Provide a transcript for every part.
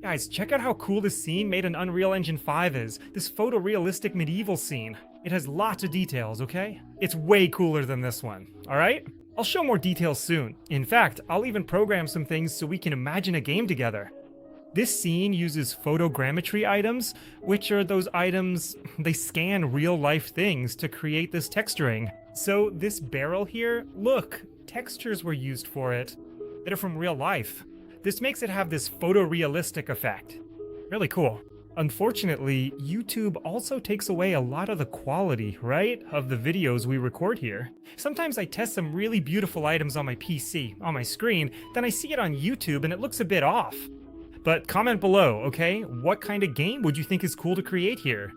Guys, check out how cool this scene made in Unreal Engine 5 is. This photorealistic medieval scene. It has lots of details, okay? It's way cooler than this one, alright? I'll show more details soon. In fact, I'll even program some things so we can imagine a game together. This scene uses photogrammetry items, which are those items, they scan real-life things to create this texturing. So this barrel here, look, textures were used for it that are from real life. This makes it have this photorealistic effect. Really cool. Unfortunately, YouTube also takes away a lot of the quality, right, of the videos we record here. Sometimes I test some really beautiful items on my PC, on my screen, then I see it on YouTube and it looks a bit off. But comment below, okay? What kind of game would you think is cool to create here?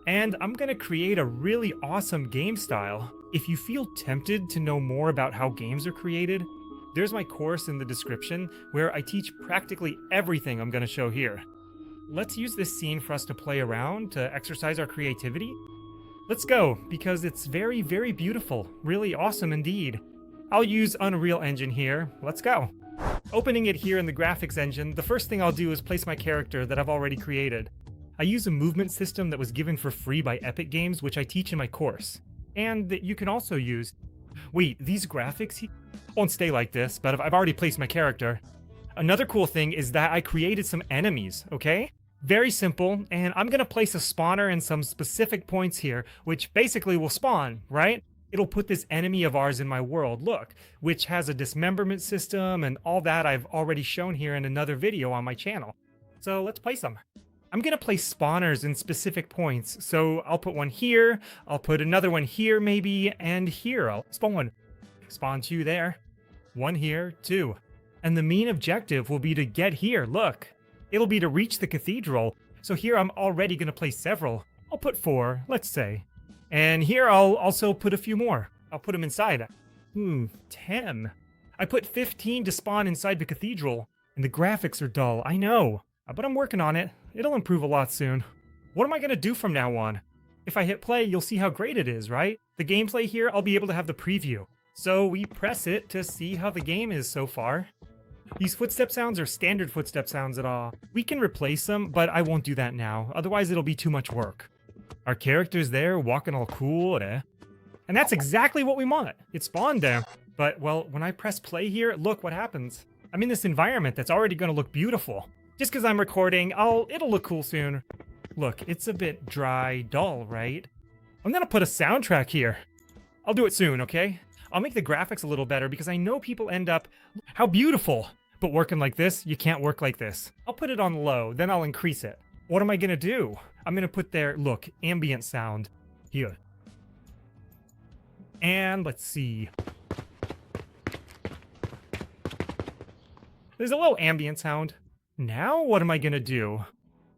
And I'm gonna create a really awesome game style. If you feel tempted to know more about how games are created, there's my course in the description where I teach practically everything I'm gonna show here. Let's use this scene for us to play around, to exercise our creativity. Let's go, because it's very, very beautiful. Really awesome indeed. I'll use Unreal Engine here. Let's go. Opening it here in the graphics engine, the first thing I'll do is place my character that I've already created. I use a movement system that was given for free by Epic Games, which I teach in my course. And that you can also use... Wait, these graphics won't stay like this, but I've already placed my character. Another cool thing is that I created some enemies, okay? Very simple, and I'm gonna place a spawner in some specific points here, which basically will spawn, right? It'll put this enemy of ours in my world, look, which has a dismemberment system and all that I've already shown here in another video on my channel. So let's place them. I'm gonna place spawners in specific points, so I'll put one here, I'll put another one here maybe, and here I'll spawn. Spawn 2 there. 1 here, 2. And the main objective will be to get here, look. It'll be to reach the cathedral, so here I'm already gonna place several. I'll put 4, let's say. And here I'll also put a few more. I'll put them inside. 10. I put 15 to spawn inside the cathedral, and the graphics are dull, I know. But I'm working on it. It'll improve a lot soon. What am I gonna do from now on? If I hit play, you'll see how great it is, right? The gameplay here, I'll be able to have the preview. So we press it to see how the game is so far. These footstep sounds are standard footstep sounds at all. We can replace them, but I won't do that now. Otherwise it'll be too much work. Our character's there, walking all cool, And that's exactly what we want. It spawned there. But, well, when I press play here, look what happens. I'm in this environment that's already gonna look beautiful. Just because I'm recording, it'll look cool soon. Look, it's a bit dry, dull, right? I'm gonna put a soundtrack here. I'll do it soon, okay? I'll make the graphics a little better because I know people end up, how beautiful! But working like this, you can't work like this. I'll put it on low, then I'll increase it. What am I gonna do? I'm gonna put there, look, ambient sound. Here. And let's see. There's a little ambient sound. Now what am I gonna do?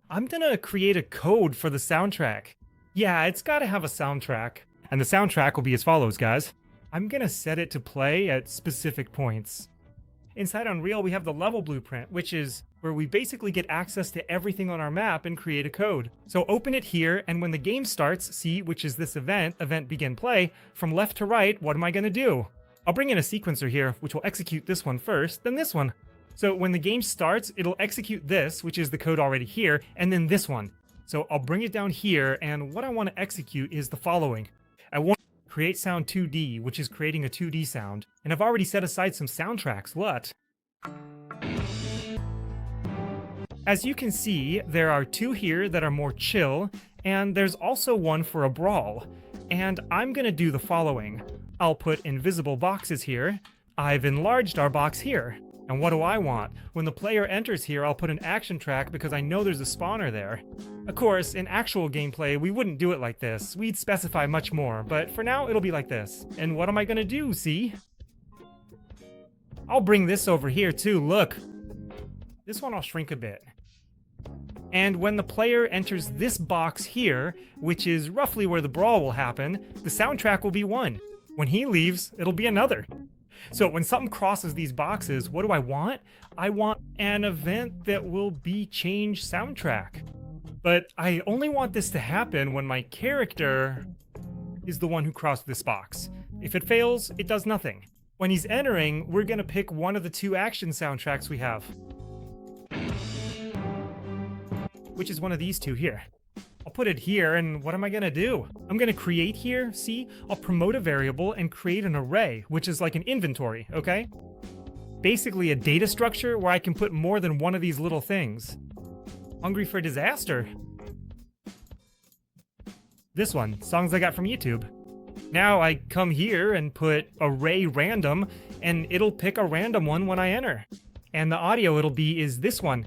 I'm gonna create a code for the soundtrack. Yeah, it's gotta have a soundtrack. And the soundtrack will be as follows, guys. I'm gonna set it to play at specific points. Inside Unreal, we have the level blueprint, which is where we basically get access to everything on our map and create a code. So open it here, and when the game starts, see, which is this event begin play, from left to right, what am I gonna do? I'll bring in a sequencer here, which will execute this one first, then this one. So when the game starts, it'll execute this, which is the code already here, and then this one. So I'll bring it down here, and what I want to execute is the following. I want to create sound 2D, which is creating a 2D sound. And I've already set aside some soundtracks, what? As you can see, there are 2 here that are more chill, and there's also one for a brawl. And I'm gonna do the following. I'll put invisible boxes here. I've enlarged our box here. And what do I want? When the player enters here, I'll put an action track because I know there's a spawner there. Of course, in actual gameplay, we wouldn't do it like this. We'd specify much more, but for now, it'll be like this. And what am I gonna do, see? I'll bring this over here too, look. This one I'll shrink a bit. And when the player enters this box here, which is roughly where the brawl will happen, the soundtrack will be 1. When he leaves, it'll be another. So when something crosses these boxes, what do I want? I want an event that will be change soundtrack. But I only want this to happen when my character is the one who crossed this box. If it fails, it does nothing. When he's entering, we're gonna pick one of the 2 action soundtracks we have. which is one of these two here. I'll put it here, and what am I gonna do? I'm gonna create here, see? I'll promote a variable and create an array, which is like an inventory, okay? Basically a data structure where I can put more than one of these little things. Hungry for disaster. This one, songs I got from YouTube. Now I come here and put array random, and it'll pick a random one when I enter. And the audio it'll be is this one.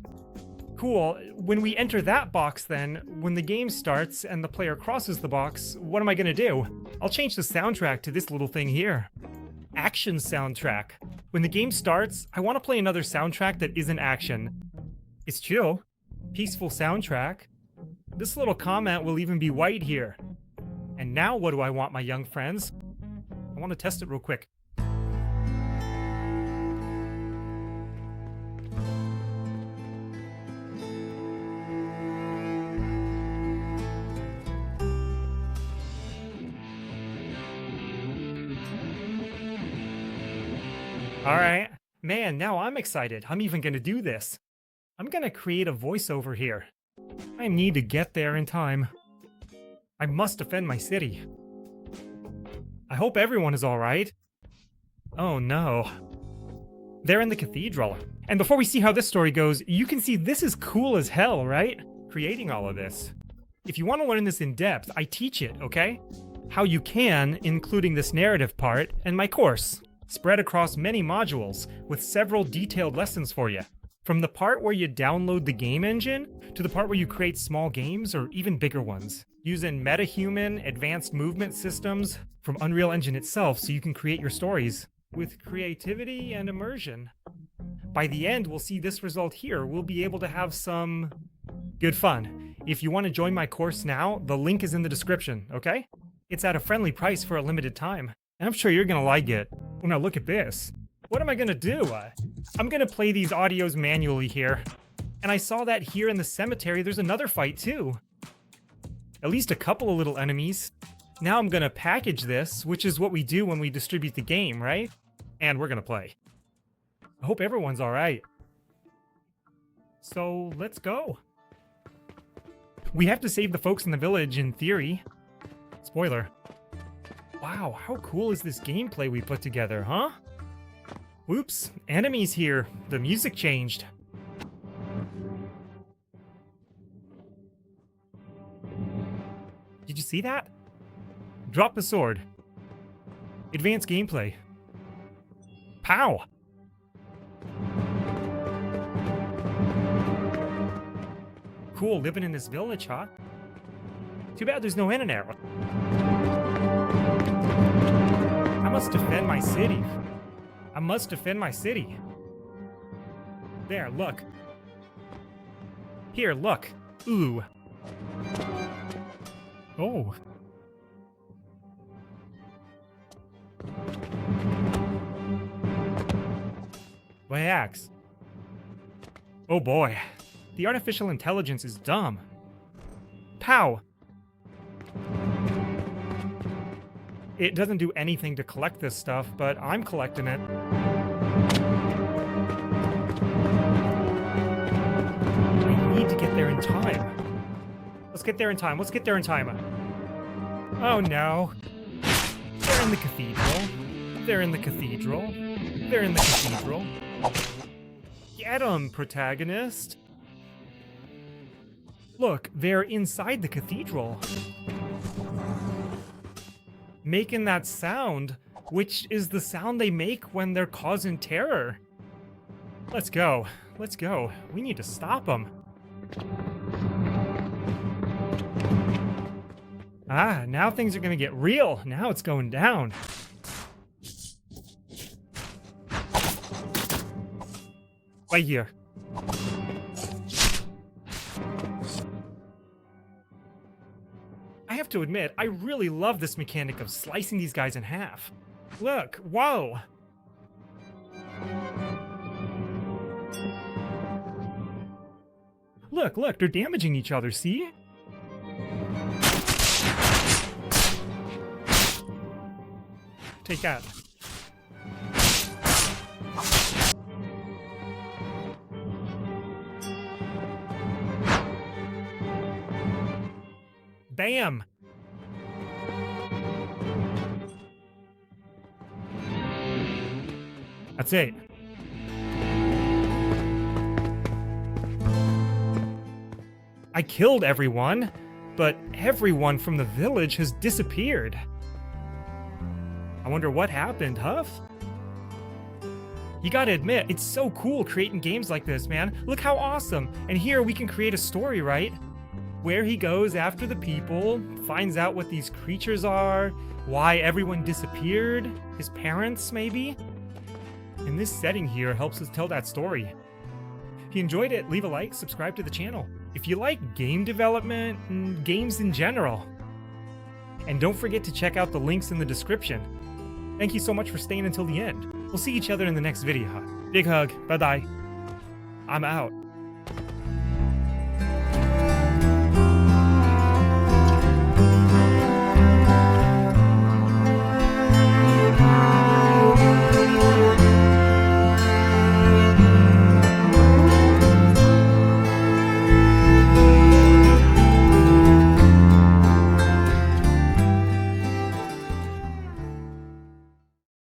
Cool. When we enter that box then, when the game starts and the player crosses the box, what am I gonna do? I'll change the soundtrack to this little thing here. Action soundtrack. When the game starts, I want to play another soundtrack that isn't action. It's chill. Peaceful soundtrack. This little comment will even be white here. And now what do I want, my young friends? I want to test it real quick. Alright. Man, now I'm excited. I'm even gonna do this. I'm gonna create a voiceover here. I need to get there in time. I must defend my city. I hope everyone is alright. Oh no. They're in the cathedral. And before we see how this story goes, you can see this is cool as hell, right? Creating all of this. If you want to learn this in depth, I teach it, okay? How you can, including this narrative part, and my course. Spread across many modules, with several detailed lessons for you. From the part where you download the game engine, to the part where you create small games or even bigger ones. Using MetaHuman, advanced movement systems, from Unreal Engine itself so you can create your stories. With creativity and immersion. By the end, we'll see this result here. We'll be able to have some good fun. If you want to join my course now, the link is in the description, okay? It's at a friendly price for a limited time. And I'm sure you're gonna like it. Well, now look at this. What am I gonna do? I'm gonna play these audios manually here. And I saw that here in the cemetery there's another fight too. At least a couple of little enemies. Now I'm gonna package this, which is what we do when we distribute the game, right? And we're gonna play. I hope everyone's alright. So, let's go. We have to save the folks in the village, in theory. Spoiler. Wow, how cool is this gameplay we put together, huh? Whoops, enemies here. The music changed. Did you see that? Drop the sword. Advanced gameplay. Pow! Cool, living in this village, huh? Too bad there's no internet. I must defend my city. I must defend my city. There, look. Here, look. Ooh. Oh. My axe. Oh boy. The artificial intelligence is dumb. Pow! It doesn't do anything to collect this stuff, but I'm collecting it. I need to get there in time. Let's get there in time. Let's get there in time. Oh no. They're in the cathedral. They're in the cathedral. They're in the cathedral. Get 'em, protagonist. Look, they're inside the cathedral. Making that sound, which is the sound they make when they're causing terror. Let's go. Let's go. We need to stop them. Ah, now things are gonna get real. Now it's going down. Right here. I have to admit, I really love this mechanic of slicing these guys in half. Look, whoa! Look, look, they're damaging each other, see? Take that. Bam! That's it. I killed everyone, but everyone from the village has disappeared. I wonder what happened, Huff? You gotta admit, it's so cool creating games like this, man. Look how awesome. And here we can create a story, right? Where he goes after the people, finds out what these creatures are, why everyone disappeared, his parents, maybe? And this setting here helps us tell that story. If you enjoyed it, leave a like, subscribe to the channel. If you like game development and games in general. And don't forget to check out the links in the description. Thank you so much for staying until the end. We'll see each other in the next video. Big hug. Bye-bye. I'm out.